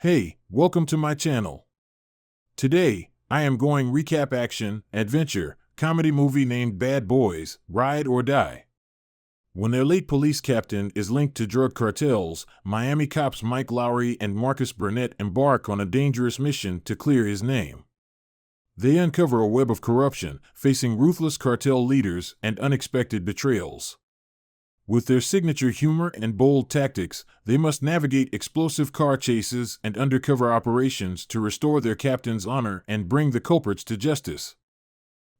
Hey, welcome to my channel. Today, I am going recap action, adventure, comedy movie named Bad Boys, Ride or Die. When their late police captain is linked to drug cartels, Miami cops Mike Lowrey and Marcus Burnett embark on a dangerous mission to clear his name. They uncover a web of corruption, facing ruthless cartel leaders and unexpected betrayals. With their signature humor and bold tactics, they must navigate explosive car chases and undercover operations to restore their captain's honor and bring the culprits to justice.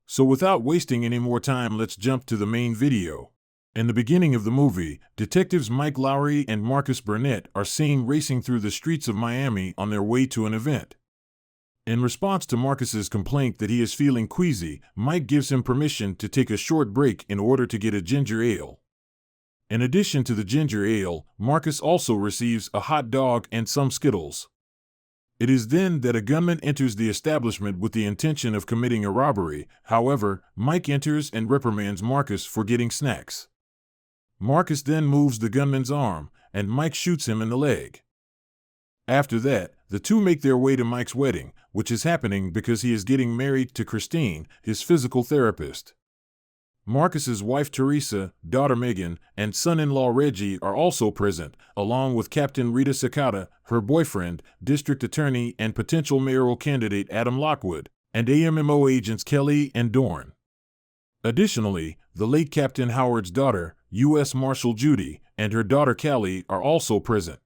So without wasting any more time, let's jump to the main video. In the beginning of the movie, detectives Mike Lowrey and Marcus Burnett are seen racing through the streets of Miami on their way to an event. In response to Marcus's complaint that he is feeling queasy, Mike gives him permission to take a short break in order to get a ginger ale. In addition to the ginger ale, Marcus also receives a hot dog and some Skittles. It is then that a gunman enters the establishment with the intention of committing a robbery. However, Mike enters and reprimands Marcus for getting snacks. Marcus then moves the gunman's arm, and Mike shoots him in the leg. After that, the two make their way to Mike's wedding, which is happening because he is getting married to Christine, his physical therapist. Marcus's wife Teresa, daughter Megan, and son-in-law Reggie are also present, along with Captain Rita Sakata, her boyfriend, district attorney and potential mayoral candidate Adam Lockwood, and AMMO agents Kelly and Dorn. Additionally, the late Captain Howard's daughter, U.S. Marshal Judy, and her daughter Callie are also present.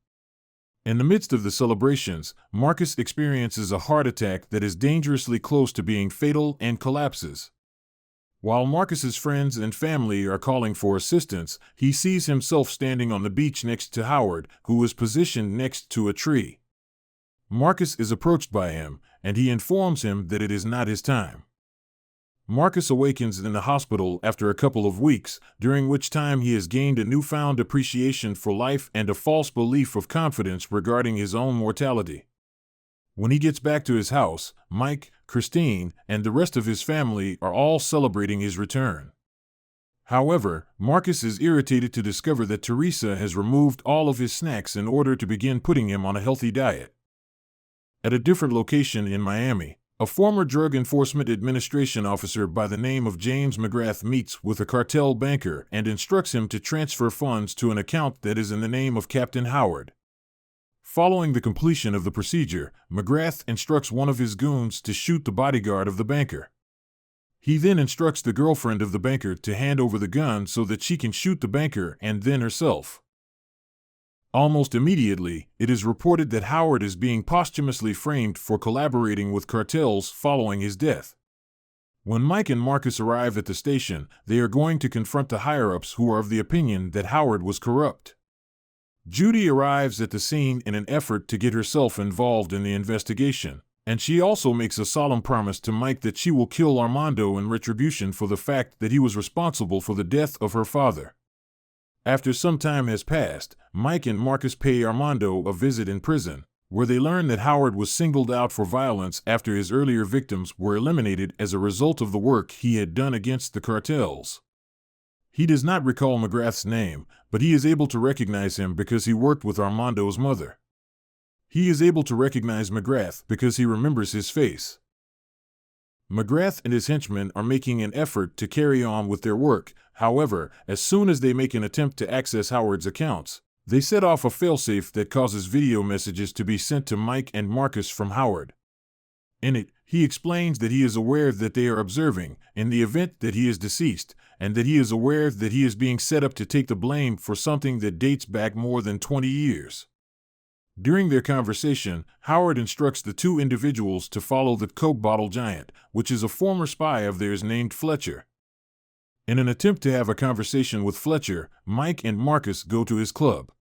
In the midst of the celebrations, Marcus experiences a heart attack that is dangerously close to being fatal and collapses. While Marcus's friends and family are calling for assistance, he sees himself standing on the beach next to Howard, who is positioned next to a tree. Marcus is approached by him, and he informs him that it is not his time. Marcus awakens in the hospital after a couple of weeks, during which time he has gained a newfound appreciation for life and a false belief of confidence regarding his own mortality. When he gets back to his house, Mike, Christine, and the rest of his family are all celebrating his return. However, Marcus is irritated to discover that Teresa has removed all of his snacks in order to begin putting him on a healthy diet. At a different location in Miami, a former Drug Enforcement Administration officer by the name of James McGrath meets with a cartel banker and instructs him to transfer funds to an account that is in the name of Captain Howard. Following the completion of the procedure, McGrath instructs one of his goons to shoot the bodyguard of the banker. He then instructs the girlfriend of the banker to hand over the gun so that she can shoot the banker and then herself. Almost immediately, it is reported that Howard is being posthumously framed for collaborating with cartels following his death. When Mike and Marcus arrive at the station, they are going to confront the higher-ups who are of the opinion that Howard was corrupt. Judy arrives at the scene in an effort to get herself involved in the investigation, and she also makes a solemn promise to Mike that she will kill Armando in retribution for the fact that he was responsible for the death of her father. After some time has passed, Mike and Marcus pay Armando a visit in prison, where they learn that Howard was singled out for violence after his earlier victims were eliminated as a result of the work he had done against the cartels. He does not recall McGrath's name, but he is able to recognize him because he worked with Armando's mother. He is able to recognize McGrath because he remembers his face. McGrath and his henchmen are making an effort to carry on with their work. However, as soon as they make an attempt to access Howard's accounts, they set off a failsafe that causes video messages to be sent to Mike and Marcus from Howard. In it, he explains that he is aware that they are observing, in the event that he is deceased, and that he is aware that he is being set up to take the blame for something that dates back more than 20 years. During their conversation, Howard instructs the two individuals to follow the Coke bottle giant, which is a former spy of theirs named Fletcher. In an attempt to have a conversation with Fletcher, Mike and Marcus go to his club.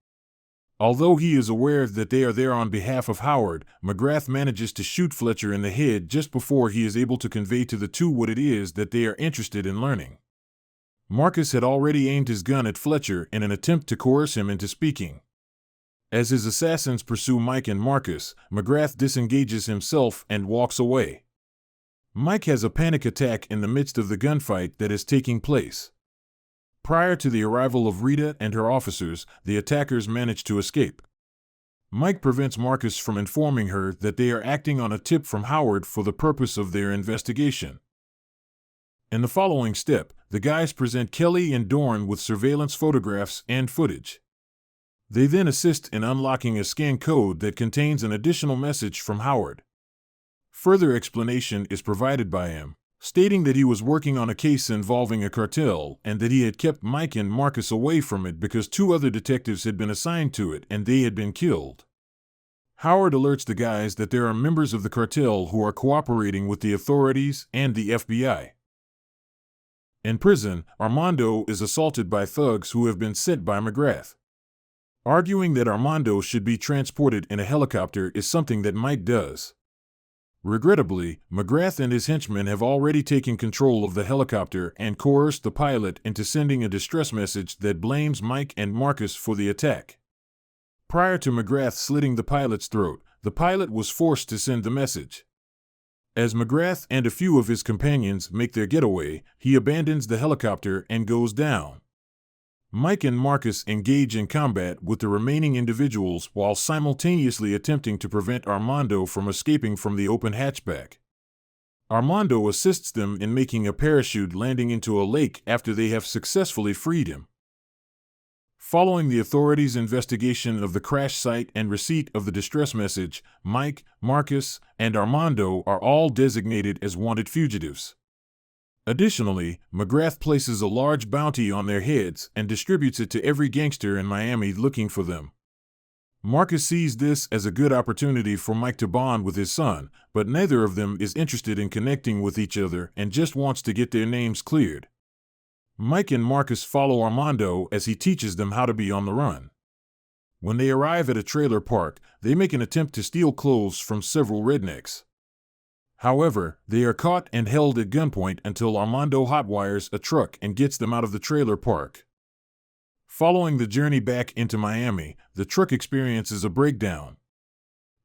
Although he is aware that they are there on behalf of Howard, McGrath manages to shoot Fletcher in the head just before he is able to convey to the two what it is that they are interested in learning. Marcus had already aimed his gun at Fletcher in an attempt to coerce him into speaking. As his assassins pursue Mike and Marcus, McGrath disengages himself and walks away. Mike has a panic attack in the midst of the gunfight that is taking place. Prior to the arrival of Rita and her officers, the attackers managed to escape. Mike prevents Marcus from informing her that they are acting on a tip from Howard for the purpose of their investigation. In the following step, the guys present Kelly and Dorn with surveillance photographs and footage. They then assist in unlocking a scan code that contains an additional message from Howard. Further explanation is provided by him, stating that he was working on a case involving a cartel and that he had kept Mike and Marcus away from it because 2 other detectives had been assigned to it and they had been killed. Howard alerts the guys that there are members of the cartel who are cooperating with the authorities and the FBI. In prison, Armando is assaulted by thugs who have been sent by McGrath. Arguing that Armando should be transported in a helicopter is something that Mike does. Regrettably, McGrath and his henchmen have already taken control of the helicopter and coerced the pilot into sending a distress message that blames Mike and Marcus for the attack. Prior to McGrath slitting the pilot's throat, the pilot was forced to send the message. As McGrath and a few of his companions make their getaway, he abandons the helicopter and goes down. Mike and Marcus engage in combat with the remaining individuals while simultaneously attempting to prevent Armando from escaping from the open hatchback. Armando assists them in making a parachute landing into a lake after they have successfully freed him. Following the authorities' investigation of the crash site and receipt of the distress message, Mike, Marcus, and Armando are all designated as wanted fugitives. Additionally, McGrath places a large bounty on their heads and distributes it to every gangster in Miami looking for them. Marcus sees this as a good opportunity for Mike to bond with his son, but neither of them is interested in connecting with each other and just wants to get their names cleared. Mike and Marcus follow Armando as he teaches them how to be on the run. When they arrive at a trailer park, they make an attempt to steal clothes from several rednecks. However, they are caught and held at gunpoint until Armando hotwires a truck and gets them out of the trailer park. Following the journey back into Miami, the truck experiences a breakdown.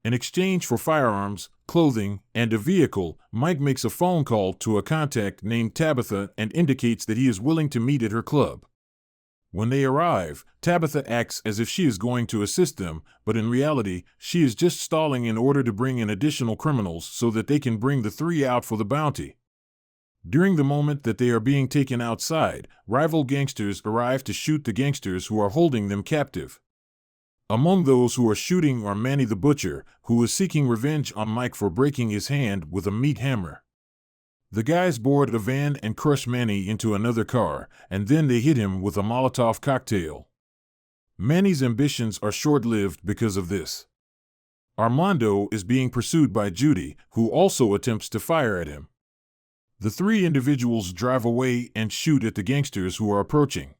In exchange for firearms, clothing, and a vehicle, Mike makes a phone call to a contact named Tabitha and indicates that he is willing to meet at her club. When they arrive, Tabitha acts as if she is going to assist them, but in reality, she is just stalling in order to bring in additional criminals so that they can bring the 3 out for the bounty. During the moment that they are being taken outside, rival gangsters arrive to shoot the gangsters who are holding them captive. Among those who are shooting are Manny the Butcher, who is seeking revenge on Mike for breaking his hand with a meat hammer. The guys board a van and crush Manny into another car, and then they hit him with a Molotov cocktail. Manny's ambitions are short-lived because of this. Armando is being pursued by Judy, who also attempts to fire at him. The 3 individuals drive away and shoot at the gangsters who are approaching.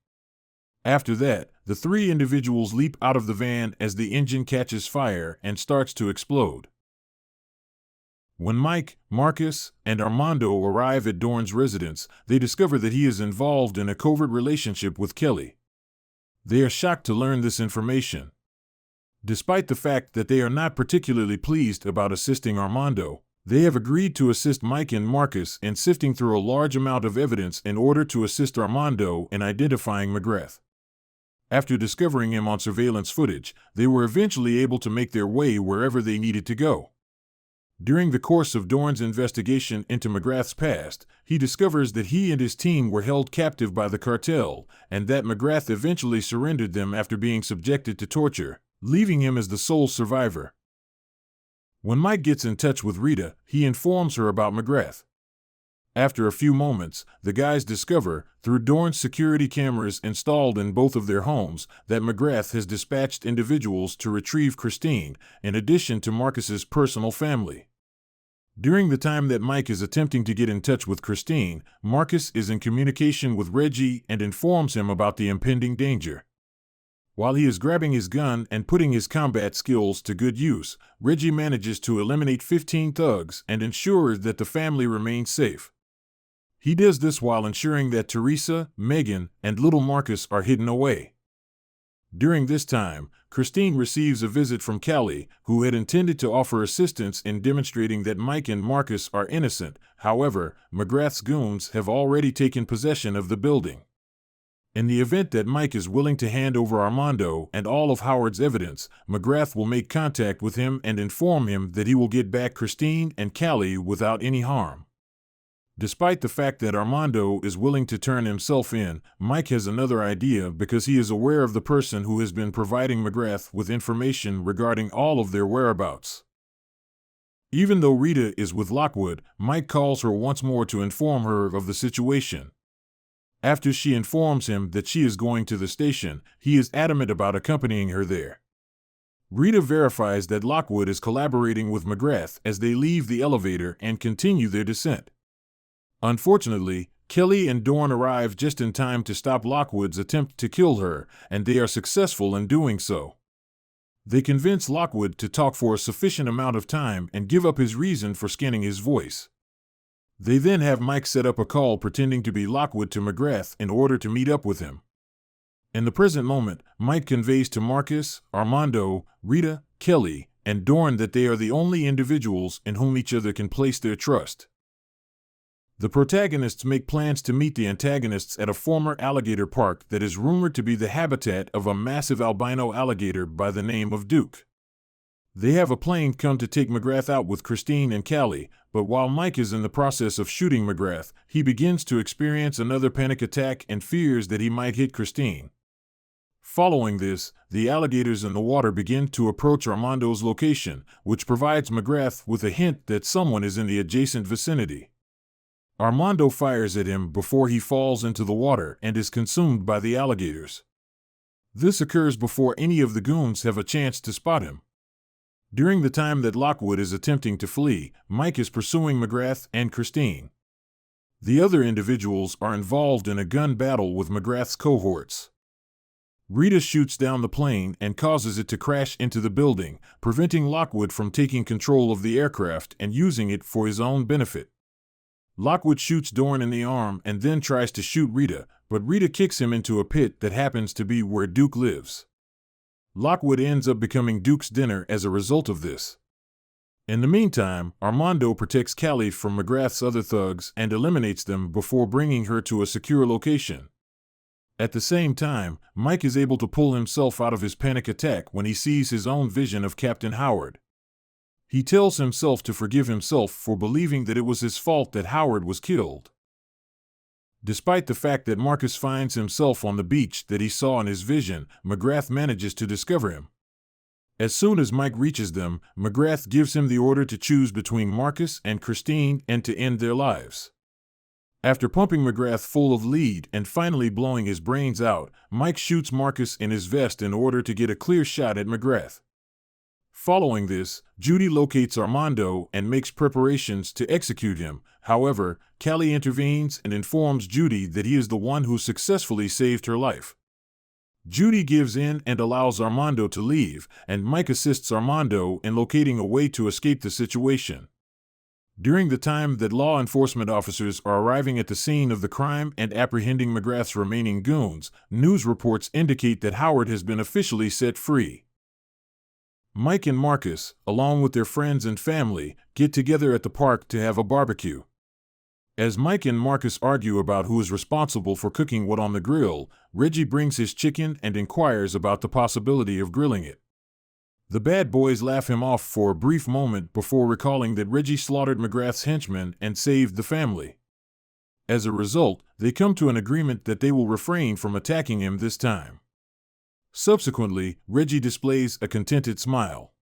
After that, the 3 individuals leap out of the van as the engine catches fire and starts to explode. When Mike, Marcus, and Armando arrive at Dorn's residence, they discover that he is involved in a covert relationship with Kelly. They are shocked to learn this information. Despite the fact that they are not particularly pleased about assisting Armando, they have agreed to assist Mike and Marcus in sifting through a large amount of evidence in order to assist Armando in identifying McGrath. After discovering him on surveillance footage, they were eventually able to make their way wherever they needed to go. During the course of Dorn's investigation into McGrath's past, he discovers that he and his team were held captive by the cartel, and that McGrath eventually surrendered them after being subjected to torture, leaving him as the sole survivor. When Mike gets in touch with Rita, he informs her about McGrath. After a few moments, the guys discover, through Dorn's security cameras installed in both of their homes, that McGrath has dispatched individuals to retrieve Christine, in addition to Marcus's personal family. During the time that Mike is attempting to get in touch with Christine, Marcus is in communication with Reggie and informs him about the impending danger. While he is grabbing his gun and putting his combat skills to good use, Reggie manages to eliminate 15 thugs and ensures that the family remains safe. He does this while ensuring that Teresa, Megan, and little Marcus are hidden away. During this time, Christine receives a visit from Callie, who had intended to offer assistance in demonstrating that Mike and Marcus are innocent. However, McGrath's goons have already taken possession of the building. In the event that Mike is willing to hand over Armando and all of Howard's evidence, McGrath will make contact with him and inform him that he will get back Christine and Callie without any harm. Despite the fact that Armando is willing to turn himself in, Mike has another idea because he is aware of the person who has been providing McGrath with information regarding all of their whereabouts. Even though Rita is with Lockwood, Mike calls her once more to inform her of the situation. After she informs him that she is going to the station, he is adamant about accompanying her there. Rita verifies that Lockwood is collaborating with McGrath as they leave the elevator and continue their descent. Unfortunately, Kelly and Dorn arrive just in time to stop Lockwood's attempt to kill her, and they are successful in doing so. They convince Lockwood to talk for a sufficient amount of time and give up his reason for scanning his voice. They then have Mike set up a call pretending to be Lockwood to McGrath in order to meet up with him. In the present moment, Mike conveys to Marcus, Armando, Rita, Kelly, and Dorn that they are the only individuals in whom each other can place their trust. The protagonists make plans to meet the antagonists at a former alligator park that is rumored to be the habitat of a massive albino alligator by the name of Duke. They have a plane come to take McGrath out with Christine and Callie, but while Mike is in the process of shooting McGrath, he begins to experience another panic attack and fears that he might hit Christine. Following this, the alligators in the water begin to approach Armando's location, which provides McGrath with a hint that someone is in the adjacent vicinity. Armando fires at him before he falls into the water and is consumed by the alligators. This occurs before any of the goons have a chance to spot him. During the time that Lockwood is attempting to flee, Mike is pursuing McGrath and Christine. The other individuals are involved in a gun battle with McGrath's cohorts. Rita shoots down the plane and causes it to crash into the building, preventing Lockwood from taking control of the aircraft and using it for his own benefit. Lockwood shoots Dorn in the arm and then tries to shoot Rita, but Rita kicks him into a pit that happens to be where Duke lives. Lockwood ends up becoming Duke's dinner as a result of this. In the meantime, Armando protects Callie from McGrath's other thugs and eliminates them before bringing her to a secure location. At the same time, Mike is able to pull himself out of his panic attack when he sees his own vision of Captain Howard. He tells himself to forgive himself for believing that it was his fault that Howard was killed. Despite the fact that Marcus finds himself on the beach that he saw in his vision, McGrath manages to discover him. As soon as Mike reaches them, McGrath gives him the order to choose between Marcus and Christine and to end their lives. After pumping McGrath full of lead and finally blowing his brains out, Mike shoots Marcus in his vest in order to get a clear shot at McGrath. Following this, Judy locates Armando and makes preparations to execute him. However, Callie intervenes and informs Judy that he is the one who successfully saved her life. Judy gives in and allows Armando to leave, and Mike assists Armando in locating a way to escape the situation. During the time that law enforcement officers are arriving at the scene of the crime and apprehending McGrath's remaining goons, news reports indicate that Howard has been officially set free. Mike and Marcus, along with their friends and family, get together at the park to have a barbecue. As Mike and Marcus argue about who is responsible for cooking what on the grill, Reggie brings his chicken and inquires about the possibility of grilling it. The bad boys laugh him off for a brief moment before recalling that Reggie slaughtered McGrath's henchmen and saved the family. As a result, they come to an agreement that they will refrain from attacking him this time. Subsequently, Reggie displays a contented smile.